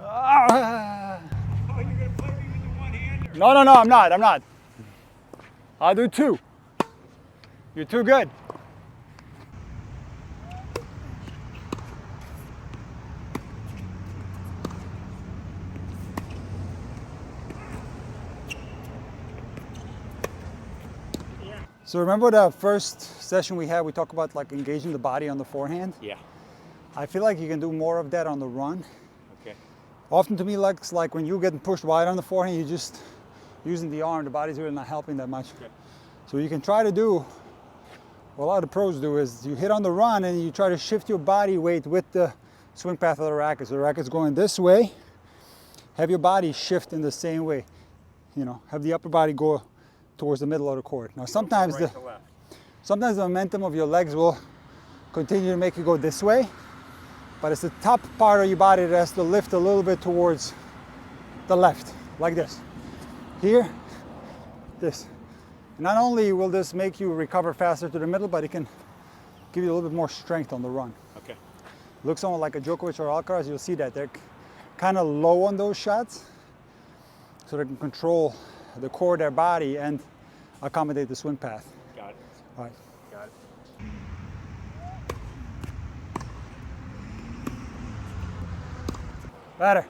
Ah. Oh, you're gonna play me with the one-hander. No, I'm not. I'll do 2. You're too good. So remember the first session we had, we talked about like engaging the body on the forehand? Yeah. I feel like you can do more of that on the run. Okay. Often to me, looks like when you're getting pushed wide on the forehand, you're just using the arm, the body's really not helping that much. Okay. So you can try to do, what a lot of pros do is you hit on the run and you try to shift your body weight with the swing path of the racket. So the racket's going this way, have your body shift in the same way. You know, have the upper body go towards the middle of the court. Now sometimes Right to left. sometimes the momentum of your legs will continue to make you go this way, but it's the top part of your body that has to lift a little bit towards the left, like this. Here, this. Not only will this make you recover faster to the middle, but it can give you a little bit more strength on the run. Okay. Looks someone like a Djokovic or Alcaraz, you'll see that they're kind of low on those shots, so they can control the core of their body and accommodate the swing path. Got it. All right. Got it. Better.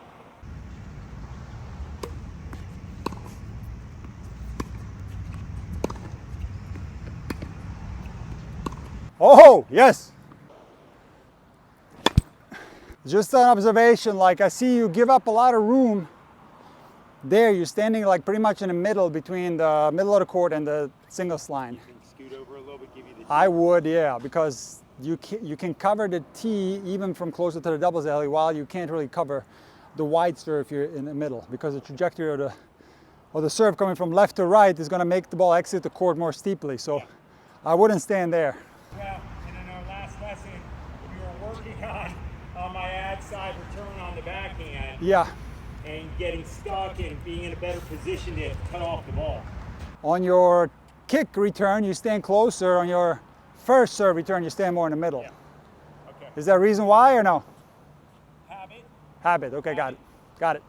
Oh, yes. Just an observation, like I see you give up a lot of room there. You're standing like pretty much in the middle between the middle of the court and the singles line. You can scoot over a little bit, give you the I would, yeah, because you can cover the tee even from closer to the doubles alley, while you can't really cover the wide serve if you're in the middle, because the trajectory of the serve coming from left to right is going to make the ball exit the court more steeply. So I wouldn't stand there. Well, and in our last lesson, we were working on my ad side return on the backhand. Yeah. And getting stuck and being in a better position to cut off the ball. On your kick return, you stand closer. On your first serve return, you stand more in the middle. Yeah. Okay. Is that a reason why or no? Habit. Habit. Okay, got it. Got it.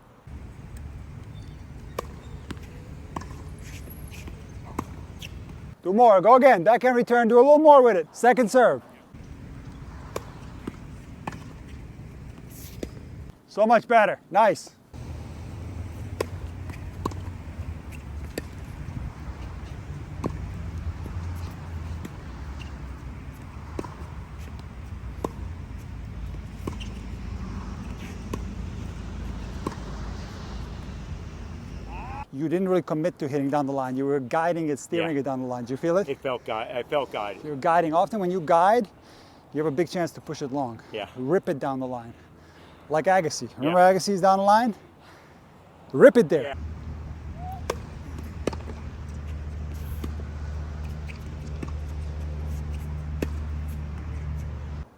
Do more. Go again. Backhand return. Do a little more with it. Second serve. So much better. Nice. You didn't really commit to hitting down the line. You were guiding it, steering it down the line. Do you feel it? I felt guided. You're guiding. Often when you guide, you have a big chance to push it long. Yeah. Rip it down the line. Like Agassi. Remember Agassi's down the line? Rip it there. Yeah.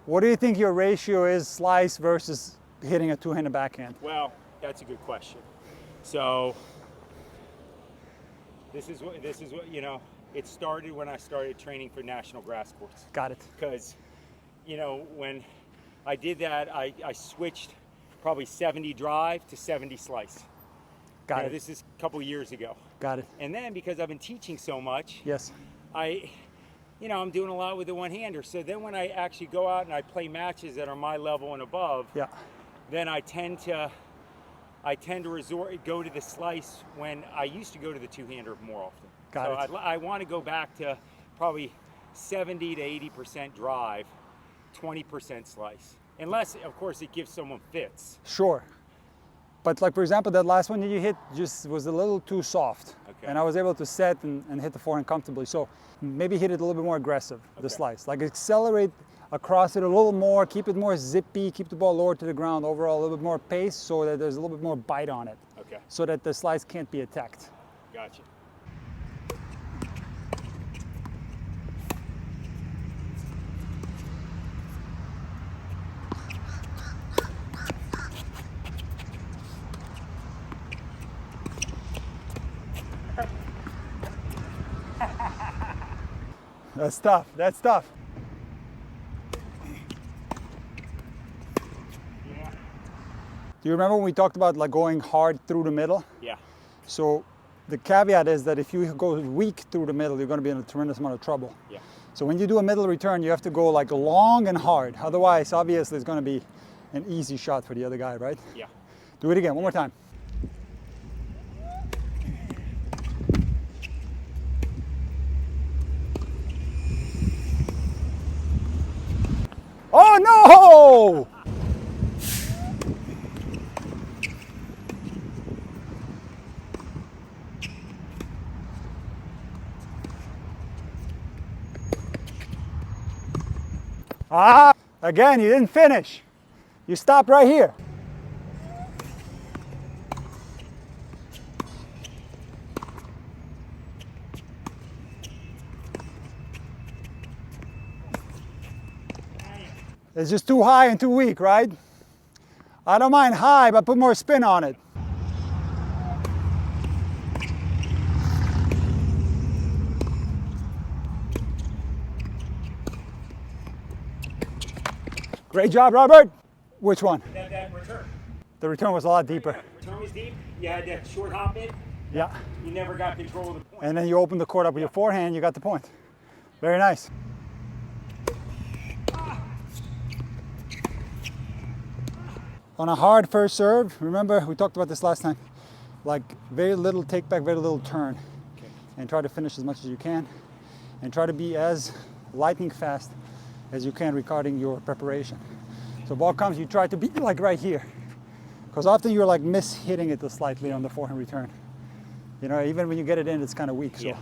What do you think your ratio is, slice versus hitting a two-handed backhand? Well, that's a good question. So this is what you know. It started when I started training for national grass courts. Got it. Because, you know, when I did that, I switched probably 70 drive to 70 slice. Got it. This is a couple years ago. Got it. And then because I've been teaching so much, Yes. I'm doing a lot with the one-hander. So then when I actually go out and I play matches that are my level and above, Yeah. then I tend to go to the slice when I used to go to the two-hander more often. Got it. I want to go back to probably 70 to 80% drive, 20% slice. Unless, of course, it gives someone fits. Sure. But like, for example, that last one that you hit just was a little too soft. Okay. And I was able to set and hit the forehand comfortably. So maybe hit it a little bit more aggressive, the slice. Like accelerate across it a little more, keep it more zippy, keep the ball lower to the ground, overall a little bit more pace so that there's a little bit more bite on it. Okay. So that the slice can't be attacked. Gotcha. That's tough. That's tough. Yeah. Do you remember when we talked about like going hard through the middle? Yeah. So the caveat is that if you go weak through the middle, you're going to be in a tremendous amount of trouble. Yeah. So when you do a middle return, you have to go like long and hard. Otherwise, obviously, it's going to be an easy shot for the other guy, right? Yeah. Do it again, one more time. Oh no! Ah, again, you didn't finish. You stopped right here. It's just too high and too weak, right? I don't mind high, but put more spin on it. Great job, Robert. Which one? That return. The return was a lot deeper. Return was deep. You had that short hop in. Yeah. You never got control of the point. And then you opened the court up with your forehand, you got the point. Very nice. On a hard first serve, remember we talked about this last time, like very little take back, very little turn. Okay. And try to finish as much as you can. And try to be as lightning fast as you can regarding your preparation. So ball comes, you try to be like right here. Because often you're like hitting it slightly on the forehand return. You know, even when you get it in, it's kind of weak. So Yeah.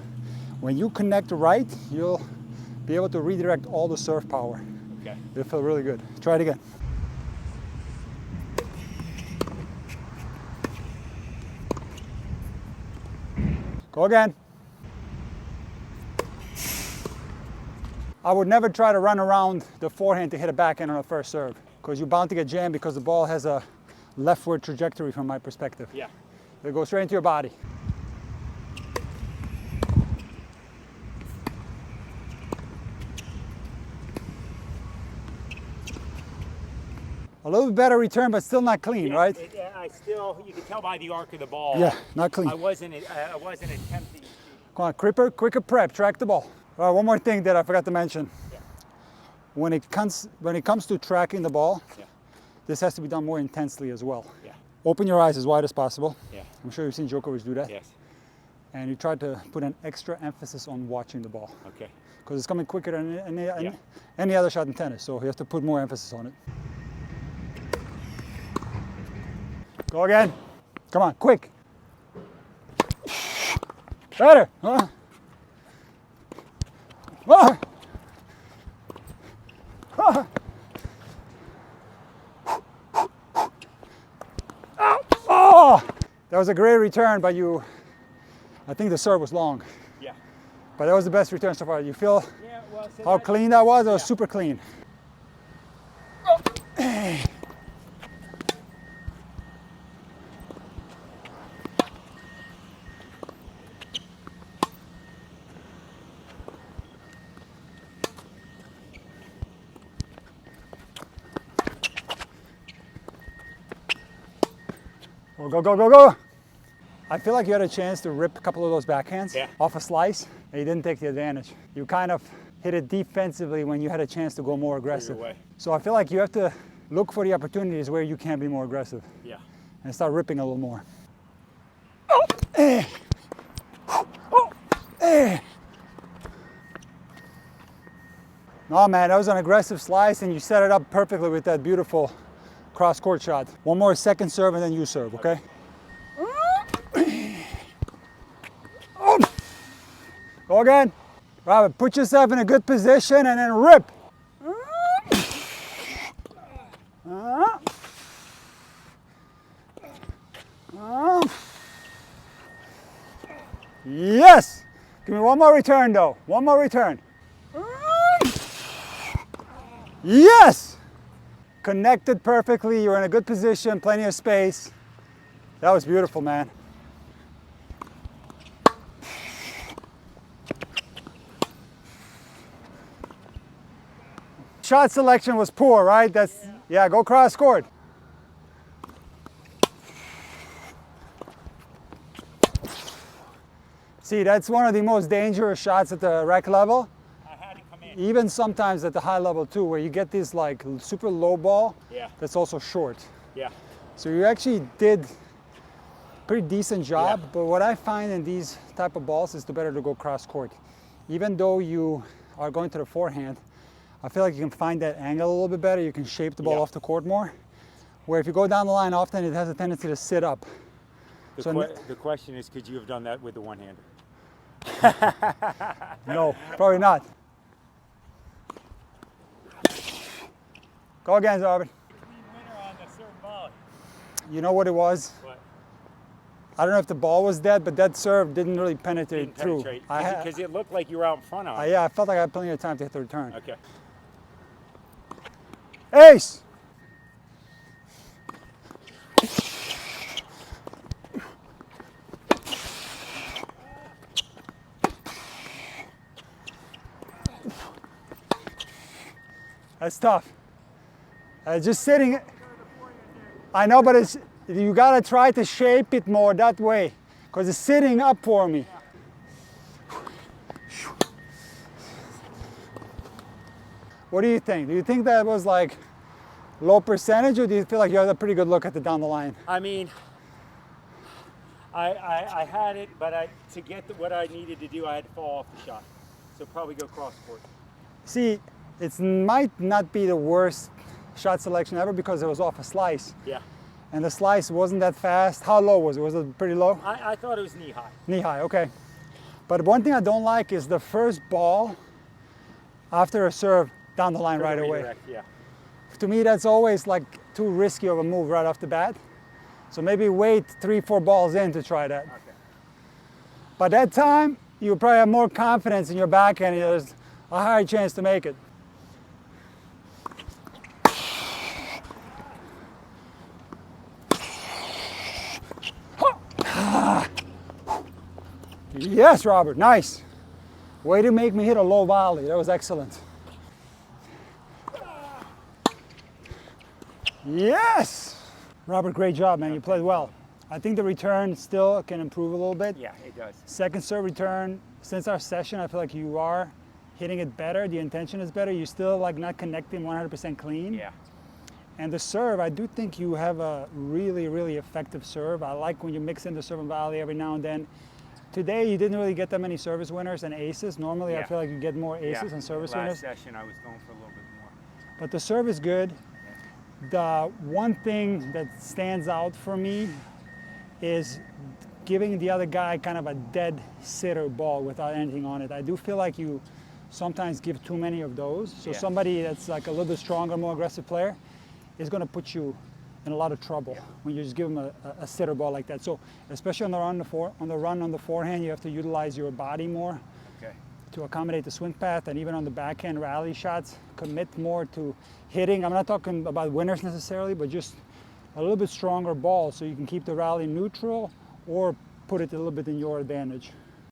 when you connect right, you'll be able to redirect all the serve power. Okay. It'll feel really good. Try it again. Go again. I would never try to run around the forehand to hit a backhand on a first serve because you're bound to get jammed because the ball has a leftward trajectory from my perspective. Yeah. It goes straight into your body. A little bit better return, but still not clean, Yeah, right? You can tell by the arc of the ball. Yeah, not clean. I wasn't attempting. Come on, quicker prep, track the ball. All right, one more thing that I forgot to mention. Yeah. When it comes to tracking the ball, Yeah. this has to be done more intensely as well. Yeah. Open your eyes as wide as possible. Yeah. I'm sure you've seen Djokovic do that. Yes. And you try to put an extra emphasis on watching the ball Okay. because it's coming quicker than any other shot in tennis. So you have to put more emphasis on it. Go again. Come on, quick. Better. Ah. Ah. Oh, that was a great return, but I think the serve was long. Yeah. But that was the best return so far. You feel Yeah. Well, so how that- clean that was? That was Yeah. super clean. Go, go, go, go. I feel like you had a chance to rip a couple of those backhands off a slice, and you didn't take the advantage. You kind of hit it defensively when you had a chance to go more aggressive. way. So I feel like you have to look for the opportunities where you can be more aggressive Yeah. and start ripping a little more. Oh, eh. Oh, eh. No, man, that was an aggressive slice, and you set it up perfectly with that beautiful cross-court shot. One more second serve, and then you serve, okay? Oh. Go again. Robert, put yourself in a good position and then rip. Yes! Give me one more return, though. One more return. Yes! Connected perfectly. You're in a good position, plenty of space. That was beautiful, man. Shot selection was poor, right? Yeah, go cross court. See, that's one of the most dangerous shots at the rec level. I had to come in. Even sometimes at the high level too, where you get this like super low ball Yeah. that's also short. Yeah. So you actually did pretty decent job, Yeah. but what I find in these type of balls is the better to go cross court. Even though you are going to the forehand, I feel like you can find that angle a little bit better. You can shape the ball Yeah. off the court more. Where if you go down the line, often it has a tendency to sit up. The question is, could you have done that with the one-hander? No, probably not. Go again, Saber. Clean winner on the serve volley. You know what it was? What? I don't know if the ball was dead, but that serve didn't really penetrate through. Because it looked like you were out in front of it. Yeah, I felt like I had plenty of time to hit the return. Okay. Ace! That's tough. Just sitting. I know, but it's, you gotta try to shape it more that way, because it's sitting up for me. What do you think? Do you think that was like low percentage, or do you feel like you had a pretty good look at the down the line? I mean, I had it, but to get what I needed to do, I had to fall off the shot. So probably go cross court. See, it might not be the worst shot selection ever because it was off a slice. Yeah. And the slice wasn't that fast. How low was it? Was it pretty low? I thought it was knee high. Knee high, okay. But one thing I don't like is the first ball after a serve down the line right away. Redirect, yeah. To me, that's always like too risky of a move right off the bat. So maybe wait 3-4 balls in to try that. Okay. By that time, you probably have more confidence in your backhand. There's a higher chance to make it. Yes, Robert, nice. Way to make me hit a low volley. That was excellent. Yes! Robert, great job, man. You played well. I think the return still can improve a little bit. Yeah, it does. Second serve return, since our session, I feel like you are hitting it better. The intention is better. You're still like not connecting 100% clean. Yeah. And the serve, I do think you have a really, really effective serve. I like when you mix in the serve and volley every now and then. Today, you didn't really get that many service winners and aces. Normally, I feel like you get more aces and service winners. Last session, I was going for a little bit more. But the serve is good. The one thing that stands out for me is giving the other guy kind of a dead sitter ball without anything on it. I do feel like you sometimes give too many of those. So somebody that's like a little bit stronger, more aggressive player is going to put you in a lot of trouble when you just give them a sitter ball like that. So especially on the run on the forehand, you have to utilize your body more to accommodate the swing path, and even on the backhand rally shots, commit more to hitting. I'm not talking about winners necessarily, but just a little bit stronger ball so you can keep the rally neutral or put it a little bit in your advantage.